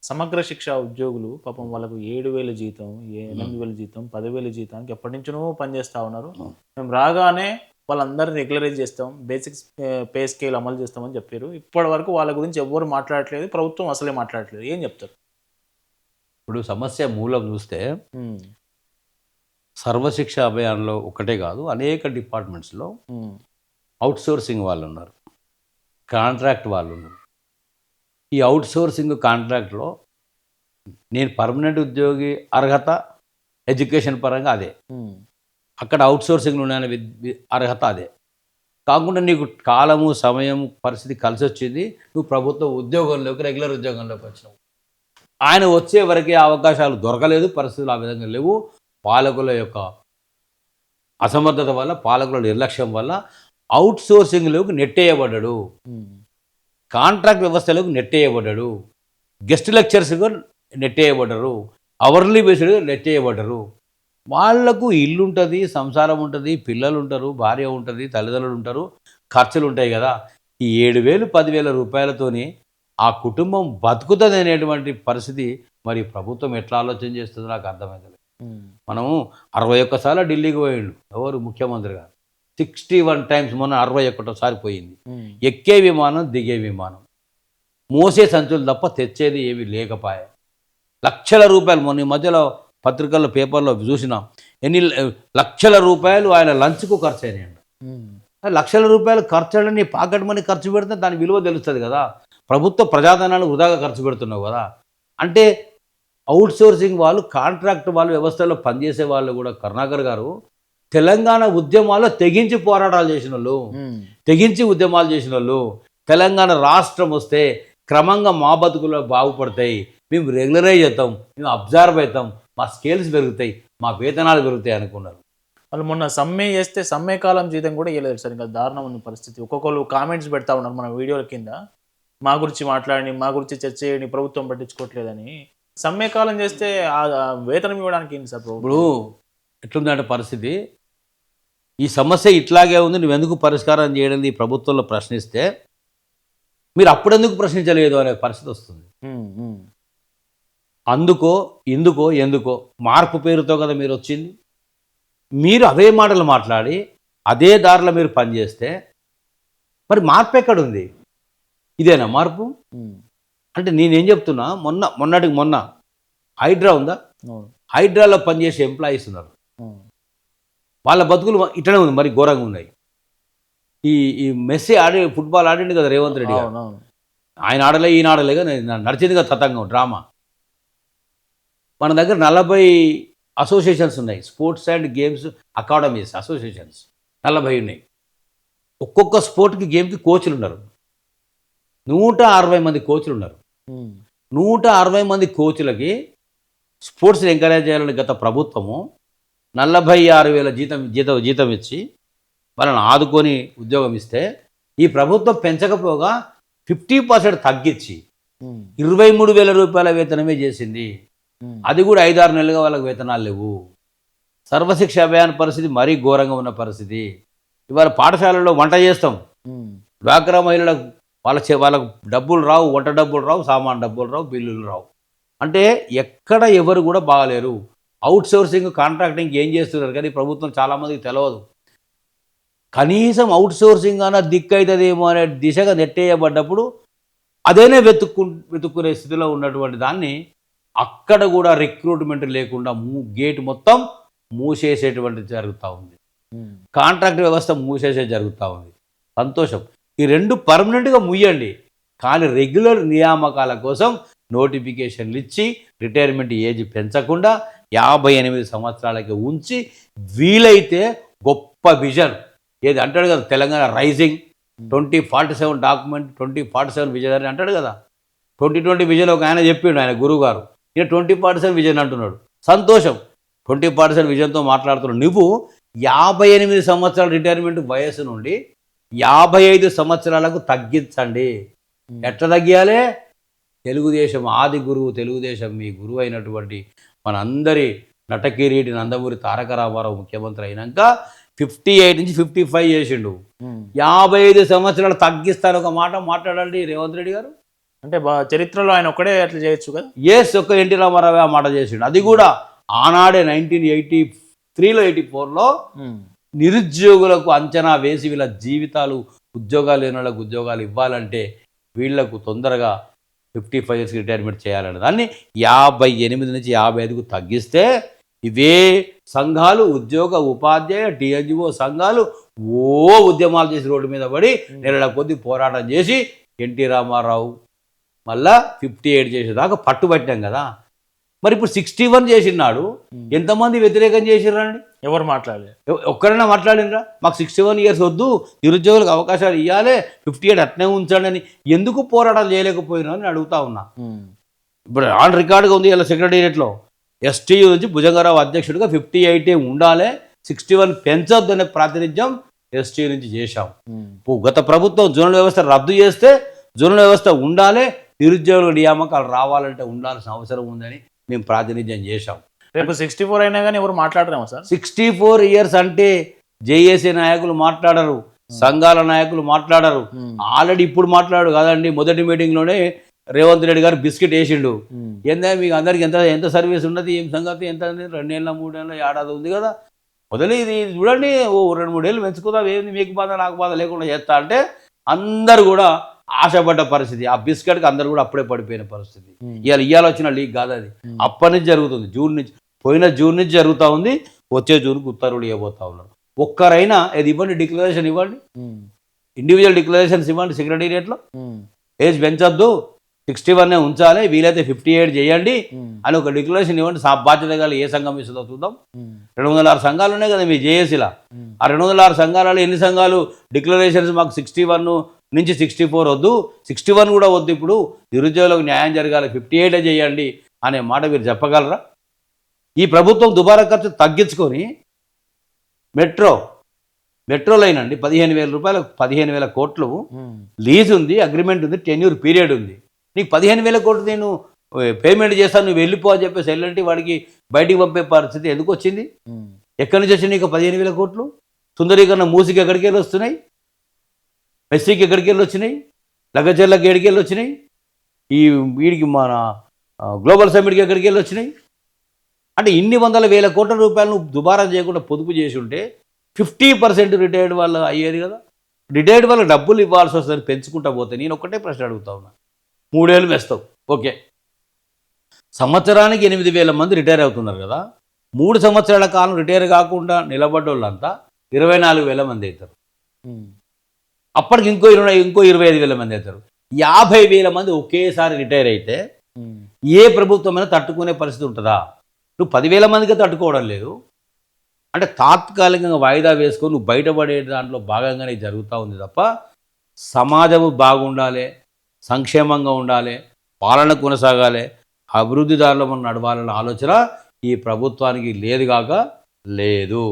సమగ్ర శిక్ష ఉద్యోగులు పాపం వాళ్ళకు 7,000 జీతం, 8,000 జీతం, 10,000 జీతానికి ఎప్పటినుంచో పనిచేస్తా ఉన్నారు. అవును. మేము రాగానే వాళ్ళందరిని రెగ్యులరైజ్ చేస్తాం. బేసిక్స్ పే స్కేల్ అమలు చేస్తామని చెప్పారు. ఇప్పటివరకు వాళ్ళ గురించి ఎవ్వరు మాట్లాడట్లేదు. ప్రభుత్వం అసలే మాట్లాడట్లేదు. ఏం చెప్తారు? ఇప్పుడు సమస్య మూలం చూస్తే హ్మ్. సర్వశిక్ష అభియాన్‌లో ఒకటే కాదు అనేక డిపార్ట్మెంట్స్‌లో హ్మ్. ఔట్‌సోర్సింగ్ వాళ్ళున్నారు. కాంట్రాక్ట్ వాళ్ళున్నారు. ఈ ఔట్‌సోర్సింగ్ కాంట్రాక్ట్‌లో నేను పర్మనెంట్ ఉద్యోగి అర్హత ఎడ్యుకేషన్ పరంగా అదే. హ్మ్. అక్కడ ఔట్‌సోర్సింగ్‌లో ఉన్న అర్హత అదే. కాకుండా నీకు కాలము, సమయం, పరిస్థితి కలిసొచ్చింది. నువ్వు ప్రభుత్వ ఉద్యోగంలోకి రెగ్యులర్ ఉద్యోగంలోకి వచ్చినావు. ఆయన వచ్చే వరకే అవకాశాలు దొరకలేదు. పరిస్థితులు ఆ విధంగా లేవు. పాలకుల యొక్క అసమర్థత వల్ల, పాలకుల నిర్లక్ష్యం వల్ల ఔట్‌సోర్సింగ్‌లోకి నెట్టేయబడ్డాడు. హ్మ్. కాంట్రాక్ట్ వ్యవస్థలోకి నెట్టేయబడ్డాడు. గెస్ట్ లెక్చరర్స్‌గా నెట్టేయబడ్డరు. అవర్లీ బేస్డ్‌గా నెట్టేయబడ్డరు. వాళ్లకు ఇల్లుంటది, సంసారం ఉంటది, పిల్లలుంటరు, భార్య ఉంటది, తల్లిదండ్రులుంటరు, ఖర్చులుంటాయి గదా! ఈ 7,000, 10,000 రూపాయలతోని ఆ కుటుంబం బతుకుతదనేటువంటి పరిస్థితి మరి ప్రభుత్వం ఎట్లా ఆలోచన చేస్తుందో నాకు అర్థమైతలేదు. హ్మ్. మనము 61 సార్లు ఢిల్లీకి పోయిండు. ఎవరు ముఖ్యమంత్రి గారు. 61 టైమ్స్ మొన్న 61 సారి పోయింది. హ్మ్. ఎక్కే విమానం, దిగే విమానం. మోసే సంచులు తప్ప తెచ్చేది ఏమీ లేకపాయె. లక్షల రూపాయలు మొన్న ఈ మధ్యలో పత్రికల్లో, పేపర్‌లో చూసినా. ఎన్ని లక్షల రూపాయలు ఆయన లంచ్‌కు ఖర్చయినాయంట. హ్మ్. లక్షల రూపాయలు ఖర్చని నీ పాకెట్ మనీ ఖర్చు పెడితే దాని విలువ తెలుస్తది గదా! ప్రభుత్వ ప్రజాధనాన్ని వృధాగా ఖర్చు పెడుతున్నావు గదా! అంటే ఔట్‌సోర్సింగ్ వాళ్ళు, కాంట్రాక్ట్ వాళ్ళు, వ్యవస్థలో పనిచేసే వాళ్ళు గూడా కరుణాకర్ గారు తెలంగాణ ఉద్యమాల్లో తెగించి పోరాటాలు చేసినోళ్ళు, హ్మ్. తెగించి ఉద్యమాలు చేసినోళ్ళు, తెలంగాణ రాష్ట్రం వస్తే క్రమంగా మా బతుకులు బాగుపడతాయి. మేము రెగ్యులరైజ్ అవుతాం. మేము అబ్జర్వ్ అయితాం. మా స్కేల్స్ పెరుగుతాయి. మా వేతనాలు పెరుగుతాయి అనుకున్నారు. వాళ్ళు మొన్న సమ్మె చేస్తే సమ్మె కాలం జీతం కూడా ఇయ్యలేదు సార్. ఇంకా దారుణం ఉంది పరిస్థితి. ఒక్కొక్కళ్ళు కామెంట్స్ పెడతా ఉన్నారు మన వీడియోల కింద. మా గురించి మాట్లాడండి, మా గురించి చర్చ చేయండి, ప్రభుత్వం పట్టించుకోవట్లేదని. సమ్మె కాలం చేస్తే వేతనం ఇవ్వడానికి ఏంటి సార్ ఇప్పుడు ప్రభుత్వం? ఎట్లుందంటే పరిస్థితి, ఈ సమస్య ఇట్లాగే ఉంది. నువ్వెందుకు పరిష్కారం చేయడం ఈ ప్రభుత్వంలో ప్రశ్నిస్తే, మీరు అప్పుడెందుకు ప్రశ్నించలేదు అనే పరిస్థితి వస్తుంది. హ్మ్. హ్మ్. అందుకో, ఇందుకో, ఎందుకో మార్పు పేరుతో కదా మీరొచ్చింది. మీరు అవే మాటలు మాట్లాడి, అదే దారిలో మీరు పనిచేస్తే, మరి మార్పెక్కడుంది? ఇదేనా మార్పు? హ్మ్. అంటే నేనేం చెప్తున్నా, మొన్నటికి మొన్న హైడ్రా ఉందా? అవును. హైడ్రాలో పనిచేసే ఎంప్లాయీస్ ఉన్నారు. అవును. వాళ్ళ బతుకులు ఇట్లనే ఉంది, మరి ఘోరంగా ఉన్నాయి. ఈ ఈ మెస్సీ ఫుట్బాల్ ఆడిండు కదా రేవంత్ రెడ్డి గారు. అవునవును. ఆయన ఆడలే, ఈయన ఆడలే గాని నడిచింది కదా తతంగం డ్రామా. మన దగ్గర 40 అసోసియేషన్స్ ఉన్నాయి. Sports and games academies associations 40 ఉన్నాయి. ఒక్కొక్క స్పోర్ట్‌కి, గేమ్‌కి కోచ్‌లున్నారు. 160 మంది కోచ్‌లున్నారు. హ్మ్. 160 మంది కోచ్‌లకి స్పోర్ట్స్‌ని ఎంకరేజ్ చేయాలని గత ప్రభుత్వము 46,000 జీతం ఇచ్చి వాళ్ళని ఆదుకొని ఉద్యోగం ఇస్తే, ఈ ప్రభుత్వం పెంచకపోగా 50% తగ్గించి హ్మ్. 23,000 రూపాయల వేతనమే చేసింది. హ్మ్. అది కూడా 5, 6 నెలలుగా వాళ్ళకి వేతనాలు లేవు. సర్వశిక్ష అభియాన్ పరిస్థితి మరీ ఘోరంగా ఉన్న పరిస్థితి. ఇవాళ పాఠశాలల్లో వంట చేస్తాం. హ్మ్. డ్వాక్రా మహిళలకు వాళ్ళకు డబ్బులు రావు. వంట డబ్బులు రావు, సామాను డబ్బులు రావు, బిల్లులు రావు. అంటే ఎక్కడ ఎవరు కూడా బాగాలేరు. ఔట్‌సోర్సింగ్, కాంట్రాక్టింగ్ ఏం చేస్తున్నారు కానీ ప్రభుత్వం చాలామందికి తెలవదు. కనీసం ఔట్‌సోర్సింగ్ అన్న దిక్కైతదేమో అనే దిశగా నెట్టేయబడ్డప్పుడు అదేనే వెతుక్కునే స్థితిలో ఉన్నటువంటి దాన్ని అక్కడ కూడా రిక్రూట్‌మెంట్ లేకుండా గేట్ మొత్తం మూసేసేటువంటిది జరుగుతా ఉంది. హ్మ్. కాంట్రాక్ట్ వ్యవస్థ జరుగుతా ఉంది. సంతోషం. ఈ 2 పర్మనెంట్‌గా ముయ్యండి. కానీ రెగ్యులర్ నియామకాల కోసం నోటిఫికేషన్‌లు ఇచ్చి రిటైర్మెంట్ ఏజ్ పెంచకుండా 58 సంవత్సరాలకి ఉంచి వీలైతే గొప్ప విజన్ ఏది అంటాడు కదా తెలంగాణ రైజింగ్ 2047 డాక్యుమెంట్ 2047 విజన్ అని అంటాడు కదా. 2020 విజన్ ఒక ఆయన చెప్పిండు ఆయన గురువుగారు. ఈయన 2047 విజన్ అంటున్నాడు. సంతోషం. 2047 విజన్‌తో మాట్లాడుతున్నావు. నువ్వు 58 సంవత్సరాల రిటైర్మెంట్ వయస్సు నుండి 55 సంవత్సరాలకు తగ్గించండి. హ్మ్. ఎట్లా తగ్గియాలే? తెలుగుదేశం ఆది గురువు, తెలుగుదేశం మీ గురువు అయినటువంటి మనందరి నటకిరీటి నందమూరి తారక రామారావు ముఖ్యమంత్రి అయినాక 58 నుంచి 55 చేసిండు. హ్మ్. 55 సంవత్సరాలు తగ్గిస్తాను ఒక మాట మాట్లాడండి రేవంత్ రెడ్డి గారు. అంటే చరిత్రలో ఆయన ఒక్కడే అట్లా చేయొచ్చు కదా. ఎస్, ఒక్క ఎన్టీ రామారావు ఆ మాట చేసిండు. అది కూడా ఆనాడే 1983లో 84లో నిరుద్యోగులకు అంచనా వేసి వీళ్ళ జీవితాలు, ఉద్యోగాలు లేని వాళ్ళకు ఉద్యోగాలు ఇవ్వాలంటే వీళ్లకు తొందరగా 55 ఇయర్స్ రిటైర్మెంట్ చేయాలనే దాన్ని 58 నుంచి 55కు తగ్గిస్తే ఇవే సంఘాలు, ఉద్యోగ ఉపాధ్యాయ టీఎన్జిఓ సంఘాలు ఉద్యమాలు చేసి రోడ్డు మీద పడి నెలల కొద్ది పోరాటం చేసి ఎన్టీ రామారావు మళ్ళా 58 చేసేదాకా పట్టుబట్టాం కదా. మరి ఇప్పుడు 61 చేసినాడు, ఎంతమంది వ్యతిరేకం చేసిర్రండి? ఎవరు మాట్లాడలేదు. ఒక్కరైనా మాట్లాడినరా మాకు 61 ఇయర్స్ వద్దు, నిరుద్యోగులకు అవకాశాలు ఇవ్వాలి, 58 అట్నే ఉంచండి అని ఎందుకు పోరాటాలు చేయలేకపోయినా అని అడుగుతా ఉన్నా. ఇప్పుడు ఆన్ రికార్డుగా ఉంది ఇలా సెక్రటేరియట్లో ఎస్టీయూ నుంచి భుజంగరావు అధ్యక్షుడిగా 58 ఉండాలి, 61 పెంచొద్దు అనే ప్రాతినిధ్యం ఎస్టీయూ నుంచి చేశాం. గత ప్రభుత్వం జోనల్ వ్యవస్థ రద్దు చేస్తే జోనల్ వ్యవస్థ ఉండాలి, నిరుద్యోగుల నియామకాలు రావాలంటే ఉండాల్సిన అవసరం ఉందని మేము ప్రాతినిధ్యం చేశాం. రేపు 64 అయినా కానీ ఎవరు మాట్లాడరేమో సార్. 64 ఇయర్స్ అంటే జేఏసీ నాయకులు మాట్లాడరు, సంఘాల నాయకులు మాట్లాడరు. ఆల్రెడీ ఇప్పుడు మాట్లాడు కదండి, మొదటి మీటింగ్లోనే రేవంత్ రెడ్డి గారు బిస్కెట్ వేసిండు. ఏందా మీకు అందరికి ఎంత సర్వీస్ ఉన్నది, ఏం సంగతి, ఎంత 2 ఏళ్ళ 3 ఏళ్ళ ఏడాది ఉంది కదా, మొదలు ఇది చూడండి, 2-3 ఏళ్ళు పెంచుకుందాం, ఏంది మీకు బాధ నాకు బాధ లేకుండా చేస్తా అంటే అందరు కూడా ఆశపడ్డ పరిస్థితి. ఆ బిస్కెట్కి అందరు కూడా అప్పుడే పడిపోయిన పరిస్థితి. ఇవాళ వచ్చిన లీక్ కాదు అది, అప్పటి నుంచి జరుగుతుంది. పోయిన జూన్ నుంచి జరుగుతూ ఉంది, వచ్చే జూన్కి ఉత్తర్వులు ఇవ్వబోతా ఉన్నారు. ఒక్కరైనా ఇది ఇవ్వండి, డిక్లరేషన్ ఇవ్వండి, ఇండివిజువల్ డిక్లరేషన్స్ ఇవ్వండి సెక్రటేరియట్లో, ఏజ్ పెంచొద్దు 61 ఉంచాలి, వీలైతే 58 చేయండి అని ఒక డిక్లరేషన్ ఇవ్వండి. బాధ్యత గల ఏ సంఘం ఇస్తుందో చూద్దాం. 206 సంఘాలు ఉన్నాయి కదా మీ జేఏసీలా, ఆ 206 సంఘాలలో ఎన్ని సంఘాలు డిక్లరేషన్స్ మాకు 61 నుంచి 64 వద్దు, 61 కూడా వద్దు, ఇప్పుడు నిరుద్యోగులకు న్యాయం జరగాలి, 58 చేయండి అనే మాట మీరు చెప్పగలరా? ఈ ప్రభుత్వం దుబారా ఖర్చు తగ్గించుకొని మెట్రో లైన్ అండి 15,000 రూపాయలు, 15,000 కోట్లు లీజ్ ఉంది, అగ్రిమెంట్ ఉంది, టెన్యూర్ పీరియడ్ ఉంది. నీకు 15,000 కోట్లు నేను పేమెంట్ చేస్తాను, నువ్వు వెళ్ళిపో అని చెప్పేసి ఎల్లంటి వాడికి బయటికి పంపే పరిస్థితి ఎందుకు వచ్చింది? ఎక్కడి నుంచి వచ్చినాయి నీకు 15,000 కోట్లు? సుందరీకరణ మూసికి ఎక్కడికి వెళ్ళి వస్తున్నాయి, మెస్సీకి ఎక్కడికి వెళ్ళి వచ్చినాయి, లగచర్లకి ఎక్కడికి వెళ్ళి వచ్చినాయి, ఈ వీడికి మన గ్లోబల్ సమ్మిట్కి ఎక్కడికి వెళ్ళి వచ్చినాయి. అంటే ఇన్ని 100,000 కోట్ల రూపాయలను దుబారా చేయకుండా పొదుపు చేసి ఉంటే 50% రిటైర్డ్ వాళ్ళు అయ్యేది కదా. రిటైర్డ్ వాళ్ళకి డబ్బులు ఇవ్వాల్సి వస్తుంది, పెంచుకుంటా పోతే. నేను ఒక్కటే ప్రశ్న అడుగుతా ఉన్నా, 3 ఏళ్ళు వేస్తావు ఓకే, సంవత్సరానికి 8,000 మంది రిటైర్ అవుతున్నారు కదా. 3 సంవత్సరాల కాలం రిటైర్ కాకుండా నిలబడ్డ వాళ్ళంతా 24,000 మంది అవుతారు. అప్పటికి ఇంకో 25,000 మంది అవుతారు. 50,000 మంది ఒకేసారి రిటైర్ అయితే ఏ ప్రభుత్వమైనా తట్టుకునే పరిస్థితి ఉంటుందా? నువ్వు 10,000 మందికి తట్టుకోవడం లేదు అంటే తాత్కాలికంగా వాయిదా వేసుకొని నువ్వు బయటపడే దాంట్లో భాగంగానే జరుగుతూ ఉంది తప్ప సమాజము బాగుండాలి, సంక్షేమంగా ఉండాలి, పాలన కొనసాగాలి, అభివృద్ధి దారిలో మనం నడవాలన్న ఆలోచన ఈ ప్రభుత్వానికి లేదు కాక లేదు.